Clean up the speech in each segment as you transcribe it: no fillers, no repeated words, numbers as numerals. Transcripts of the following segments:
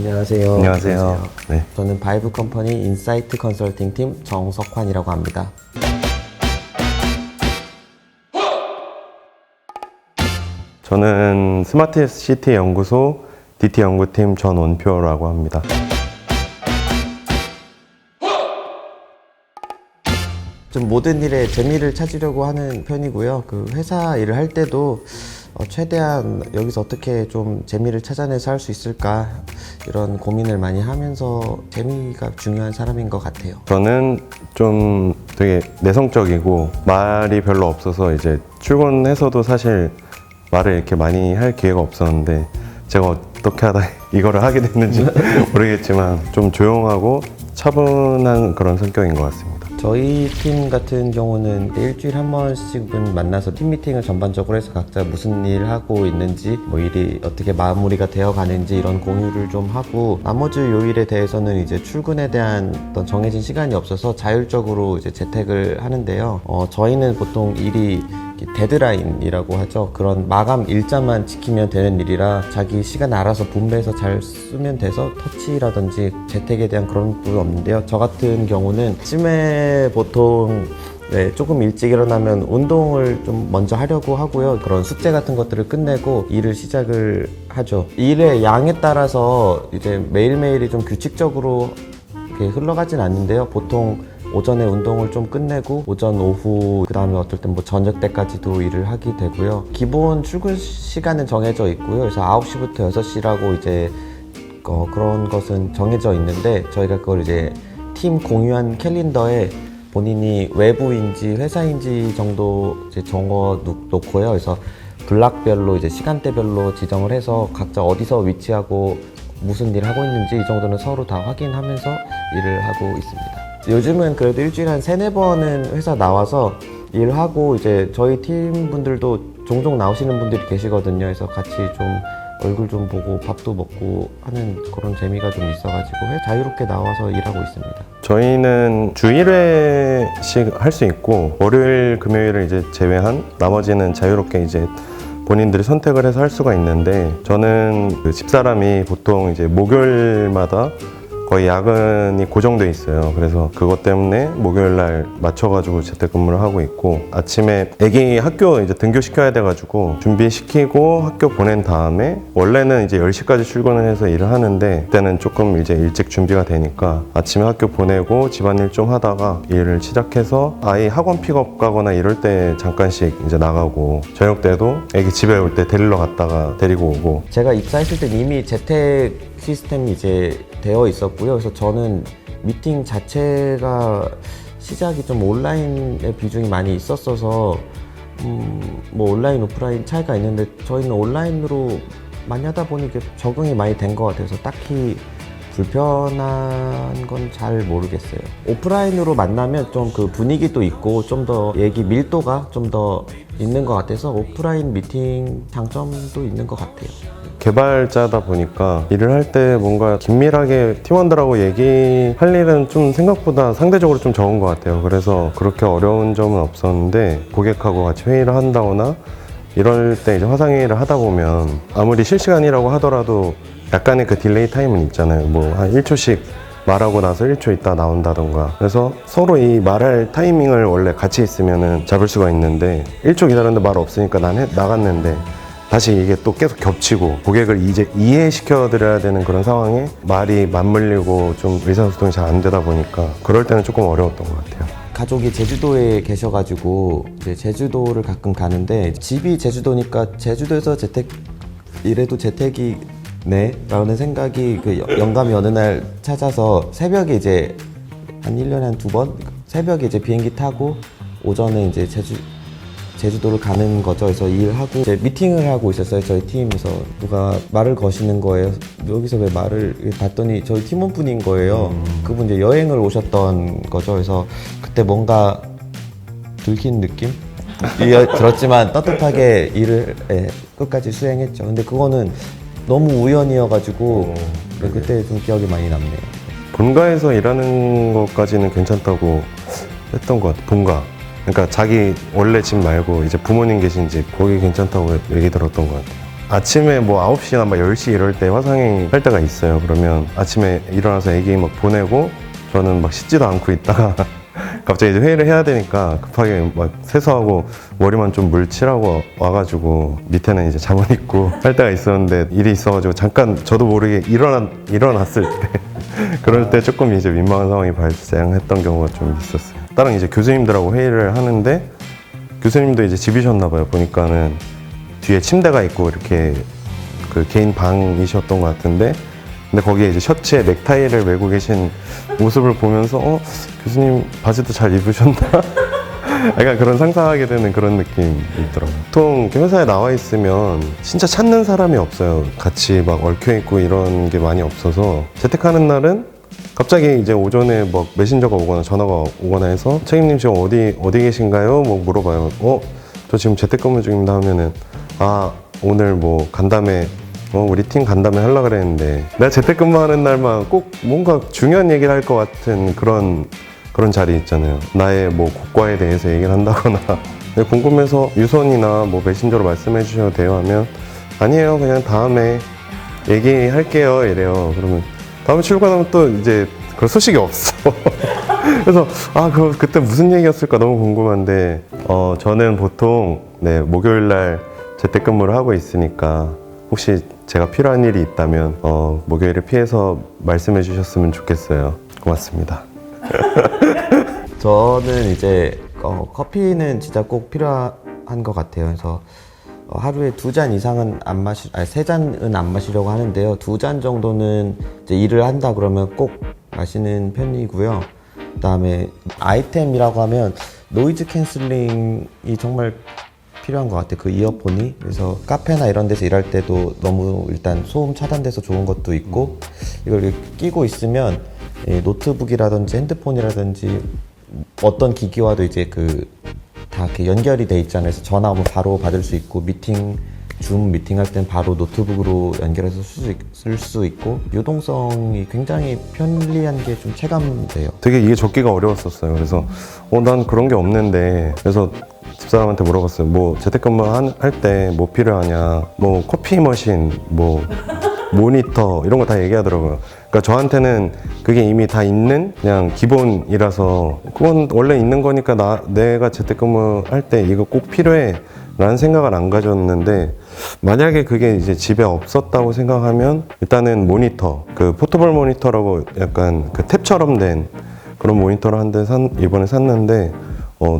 안녕하세요. 안녕하세요. 네. 저는 바이브 컴퍼니 인사이트 컨설팅 팀 정석환이라고 합니다. 저는 스마트 시티 연구소 DT 연구팀 전원표라고 합니다. 좀 모든 일에 재미를 찾으려고 하는 편이고요. 그 회사 일을 할 때도 최대한 여기서 어떻게 좀 재미를 찾아내서 할 수 있을까 이런 고민을 많이 하면서 재미가 중요한 사람인 것 같아요. 저는 좀 되게 내성적이고 말이 별로 없어서 이제 출근해서도 사실 말을 이렇게 많이 할 기회가 없었는데 제가 어떻게 하다 이거를 하게 됐는지 모르겠지만 좀 조용하고 차분한 그런 성격인 것 같습니다. 저희 팀 같은 경우는 일주일에 한 번씩은 만나서 팀 미팅을 전반적으로 해서 각자 무슨 일 하고 있는지 뭐 일이 어떻게 마무리가 되어 가는지 이런 공유를 좀 하고 나머지 요일에 대해서는 이제 출근에 대한 어떤 정해진 시간이 없어서 자율적으로 이제 재택을 하는데요. 저희는 보통 일이 데드라인이라고 하죠. 그런 마감 일자만 지키면 되는 일이라 자기 시간 알아서 분배해서 잘 쓰면 돼서 터치라든지 재택에 대한 그런 부분은 없는데요. 저 같은 경우는 아침에 보통 조금 일찍 일어나면 운동을 좀 먼저 하려고 하고요. 그런 숙제 같은 것들을 끝내고 일을 시작을 하죠. 일의 양에 따라서 이제 매일매일이 좀 규칙적으로 이렇게 흘러가진 않는데요. 보통 오전에 운동을 좀 끝내고 오전, 오후, 그 다음에 어떨 땐 뭐 저녁 때까지도 일을 하게 되고요. 기본 출근 시간은 정해져 있고요. 그래서 9시부터 6시라고 이제 그런 것은 정해져 있는데 저희가 그걸 이제 팀 공유한 캘린더에 본인이 외부인지 회사인지 정도 이제 적어 놓고요. 그래서 블락별로 이제 시간대별로 지정을 해서 각자 어디서 위치하고 무슨 일을 하고 있는지 이 정도는 서로 다 확인하면서 일을 하고 있습니다. 요즘은 그래도 일주일에 한 3-4번은 회사 나와서 일하고 이제 저희 팀 분들도 종종 나오시는 분들이 계시거든요. 그래서 같이 좀 얼굴 좀 보고 밥도 먹고 하는 그런 재미가 좀 있어가지고 자유롭게 나와서 일하고 있습니다. 저희는 주 1회씩 할 수 있고 월요일, 금요일을 이제 제외한 나머지는 자유롭게 이제 본인들이 선택을 해서 할 수가 있는데 저는 그 집사람이 보통 이제 목요일마다 거의 야근이 고정돼 있어요. 그래서 그것 때문에 목요일 날 맞춰가지고 재택근무를 하고 있고 아침에 애기 학교 이제 등교시켜야 돼가지고 준비시키고 학교 보낸 다음에 원래는 이제 10시까지 출근을 해서 일을 하는데 그때는 조금 이제 일찍 준비가 되니까 아침에 학교 보내고 집안일 좀 하다가 일을 시작해서 아이 학원 픽업 가거나 이럴 때 잠깐씩 이제 나가고 저녁 때도 애기 집에 올 때 데리러 갔다가 데리고 오고. 제가 입사했을 때 이미 재택 시스템이 이제 되어 있었고요. 그래서 저는 미팅 자체가 시작이 좀 온라인의 비중이 많이 있었어서 뭐 온라인, 오프라인 차이가 있는데 저희는 온라인으로 많이 하다 보니 이게 적응이 많이 된 것 같아서 딱히 불편한 건 잘 모르겠어요. 오프라인으로 만나면 좀 그 분위기도 있고 좀 더 얘기 밀도가 좀 더 있는 것 같아서 오프라인 미팅 장점도 있는 것 같아요. 개발자다 보니까 일을 할 때 뭔가 긴밀하게 팀원들하고 얘기할 일은 좀 생각보다 상대적으로 좀 적은 것 같아요. 그래서 그렇게 어려운 점은 없었는데 고객하고 같이 회의를 한다거나 이럴 때 이제 화상회의를 하다 보면 아무리 실시간이라고 하더라도 약간의 그 딜레이 타임은 있잖아요. 뭐 한 1초씩 말하고 나서 1초 있다 나온다던가. 그래서 서로 이 말할 타이밍을 원래 같이 있으면은 잡을 수가 있는데 1초 기다렸는데 말 없으니까 난 나갔는데 다시 이게 또 계속 겹치고 고객을 이제 이해시켜 드려야 되는 그런 상황에 말이 맞물리고 좀 의사소통이 잘 안 되다 보니까 그럴 때는 조금 어려웠던 것 같아요. 가족이 제주도에 계셔가지고 이제 제주도를 가끔 가는데 집이 제주도니까 제주도에서 재택 이래도 재택이네 라는 생각이 그 영감이 어느 날 찾아서 새벽에 이제 한 1년에 한 2번 새벽에 이제 비행기 타고 오전에 이제 제주도를 가는 거죠. 그래서 일하고 이제 미팅을 하고 있었어요. 저희 팀에서 누가 말을 거시는 거예요. 여기서 왜 말을 봤더니 저희 팀원분인 거예요. 그분 이제 여행을 오셨던 거죠. 그래서 그때 뭔가 들킨 느낌? 들었지만 떳떳하게 일을 끝까지 수행했죠. 근데 그거는 너무 우연이어가지고 그때 좀 기억이 많이 남네요. 본가에서 일하는 것까지는 괜찮다고 했던 것 같아요. 본가. 그러니까 자기 원래 집 말고 이제 부모님 계신 집 거기 괜찮다고 얘기 들었던 것 같아요. 아침에 뭐 9시나 막 10시 이럴 때 화상회의 할 때가 있어요. 그러면 아침에 일어나서 애기 막 보내고 저는 막 씻지도 않고 있다가 갑자기 이제 회의를 해야 되니까 급하게 막 세수하고 머리만 좀 물 칠하고 와가지고 밑에는 이제 잠옷 입고 할 때가 있었는데 일이 있어가지고 잠깐 저도 모르게 일어났을 때 그럴 때 조금 이제 민망한 상황이 발생했던 경우가 좀 있었어요. 다른 이제 교수님들하고 회의를 하는데 교수님도 이제 집이셨나 봐요. 보니까는 뒤에 침대가 있고 이렇게 그 개인 방이셨던 것 같은데 근데 거기에 이제 셔츠에 넥타이를 메고 계신 모습을 보면서 교수님 바지도 잘 입으셨나? 약간 그런 상상하게 되는 그런 느낌이 있더라고요. 보통 이렇게 회사에 나와 있으면 진짜 찾는 사람이 없어요. 같이 막 얽혀있고 이런 게 많이 없어서 재택하는 날은 갑자기 이제 오전에 막 메신저가 오거나 전화가 오거나 해서 책임님 지금 어디 계신가요? 뭐 물어봐요. 저 지금 재택근무 중입니다 하면은 오늘 뭐 간담회 우리 팀 간담회 하려고 그랬는데 내가 재택근무하는 날만 꼭 뭔가 중요한 얘기를 할 것 같은 그런 자리 있잖아요. 나의 뭐 고과에 대해서 얘기를 한다거나 궁금해서 유선이나 뭐 메신저로 말씀해 주셔도 돼요 하면 아니에요 그냥 다음에 얘기할게요 이래요. 그러면 다음에 출근하면 또 이제 그런 소식이 없어. 그래서 그때 무슨 얘기였을까 너무 궁금한데 저는 보통 목요일 날 재택근무를 하고 있으니까 혹시 제가 필요한 일이 있다면 목요일을 피해서 말씀해 주셨으면 좋겠어요. 고맙습니다. 저는 이제 커피는 진짜 꼭 필요한 것 같아요. 그래서 하루에 2잔 이상은 세 잔은 안 마시려고 하는데요. 2잔 정도는 이제 일을 한다 그러면 꼭 마시는 편이고요. 그다음에 아이템이라고 하면 노이즈 캔슬링이 정말 필요한 것 같아요. 그 이어폰이. 그래서 카페나 이런 데서 일할 때도 너무 일단 소음 차단돼서 좋은 것도 있고 이걸 이렇게 끼고 있으면 노트북이라든지 핸드폰이라든지 어떤 기기와도 이제 다 이렇게 연결이 돼 있잖아요. 그래서 전화 오면 바로 받을 수 있고 줌 미팅 할 땐 바로 노트북으로 연결해서 쓸 수 있고 유동성이 굉장히 편리한 게 좀 체감돼요. 되게 이게 적기가 어려웠었어요. 그래서 난 그런 게 없는데 그래서 집사람한테 물어봤어요. 뭐 재택근무 할 때 뭐 필요하냐 뭐 커피 머신 뭐 모니터 이런 거 다 얘기하더라고요. 그러니까 저한테는 그게 이미 다 있는 그냥 기본이라서 그건 원래 있는 거니까 내가 재택근무 할 때 이거 꼭 필요해 라는 생각을 안 가졌는데 만약에 그게 이제 집에 없었다고 생각하면 일단은 모니터 그 포터블 모니터라고 약간 그 탭처럼 된 그런 모니터를 한 대 이번에 샀는데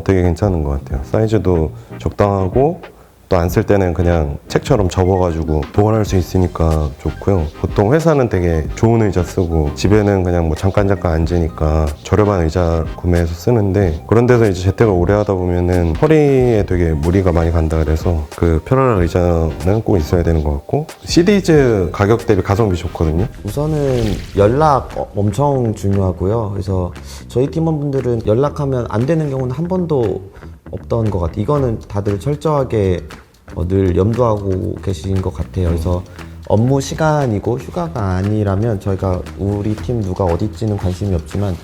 되게 괜찮은 것 같아요. 사이즈도 적당하고 또 안 쓸 때는 그냥 책처럼 접어가지고 보관할 수 있으니까 좋고요. 보통 회사는 되게 좋은 의자 쓰고 집에는 그냥 뭐 잠깐 앉으니까 저렴한 의자 구매해서 쓰는데 그런 데서 이제 재택을 오래 하다 보면은 허리에 되게 무리가 많이 간다 그래서 그 편안한 의자는 꼭 있어야 되는 것 같고 시리즈 가격 대비 가성비 좋거든요. 우선은 연락 엄청 중요하고요. 그래서 저희 팀원분들은 연락하면 안 되는 경우는 한 번도 없던 것 같아요. 이거는 다들 철저하게 늘 염두하고 계신 것 같아요. 그래서 업무 시간이고 휴가가 아니라면 저희가 우리 팀 누가 어디 있지는 관심이 없지만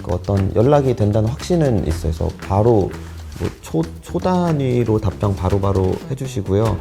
어떤 연락이 된다는 확신은 있어요. 그래서 바로 뭐 초 단위로 답장 바로바로 해주시고요.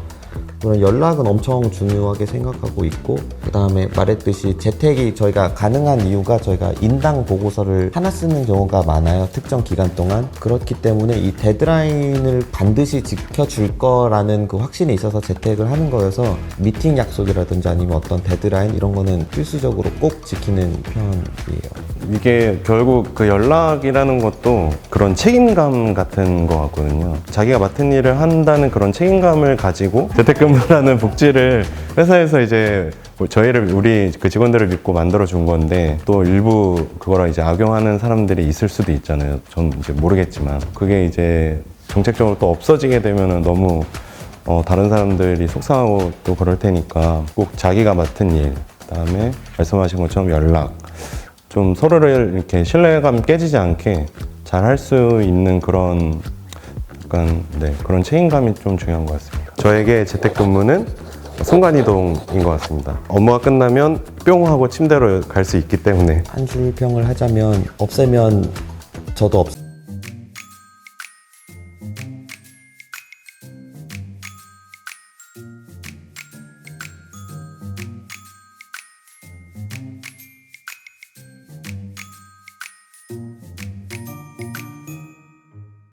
그런 연락은 엄청 중요하게 생각하고 있고 그 다음에 말했듯이 재택이 저희가 가능한 이유가 저희가 인당 보고서를 하나 쓰는 경우가 많아요. 특정 기간 동안. 그렇기 때문에 이 데드라인을 반드시 지켜줄 거라는 그 확신이 있어서 재택을 하는 거여서 미팅 약속이라든지 아니면 어떤 데드라인 이런 거는 필수적으로 꼭 지키는 편이에요. 이게 결국 그 연락이라는 것도 그런 책임감 같은 거 같거든요. 자기가 맡은 일을 한다는 그런 책임감을 가지고 재택근무라는 복지를 회사에서 이제 우리 그 직원들을 믿고 만들어 준 건데 또 일부 그거랑 이제 악용하는 사람들이 있을 수도 있잖아요. 전 이제 모르겠지만 그게 이제 정책적으로 또 없어지게 되면은 너무 다른 사람들이 속상하고 또 그럴 테니까 꼭 자기가 맡은 일, 그다음에 말씀하신 것처럼 연락 좀 서로를 이렇게 신뢰감 깨지지 않게 잘 할 수 있는 그런 약간 그런 책임감이 좀 중요한 것 같습니다. 저에게 재택근무는 순간이동인 것 같습니다. 업무가 끝나면 뿅 하고 침대로 갈 수 있기 때문에 한 줄 평을 하자면 없애면 저도